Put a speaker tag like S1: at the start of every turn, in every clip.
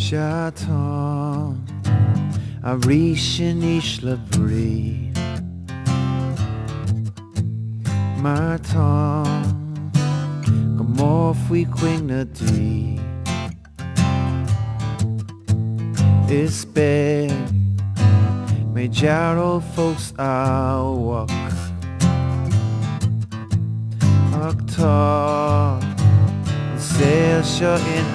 S1: J'attends à riche le bris. M'attends comme fui queen na di. It's big, me jarro folks I walk. Octar, sail shut in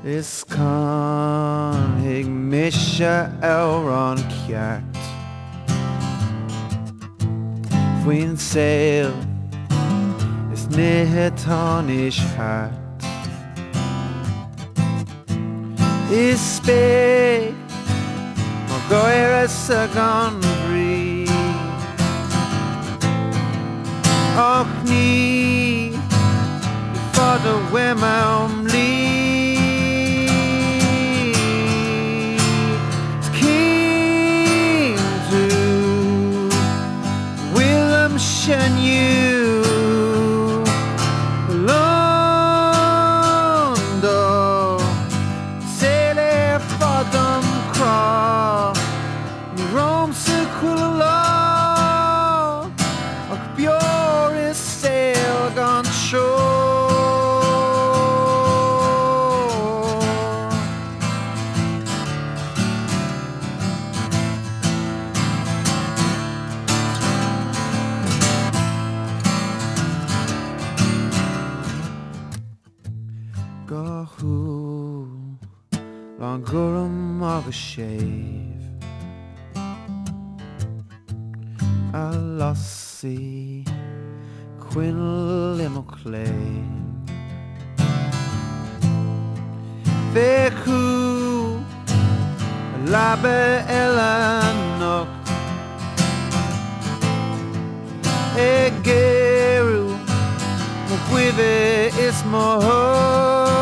S1: Is kan ik misje elron kjart. Wind sail is nihitanisch hart. Is spek maar goeie is a gun breed. Och nie for the women lead. And you London Sele fadam kra Rom sekulala Och björ is sail gone shore. Gahu long gurum of a shave. I lost see Quinn Limoclay. Feku Labe Elanok Egeru Mukwive is more.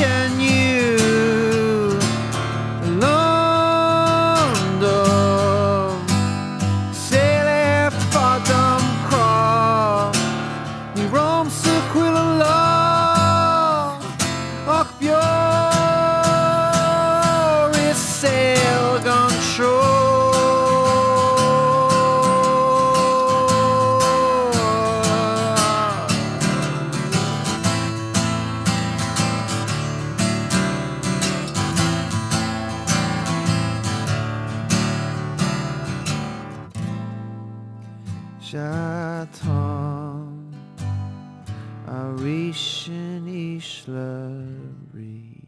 S1: And you London Sail fadam kra Ni Rom sekulala Och björ is sail gone shore. J'attends à riche le bris.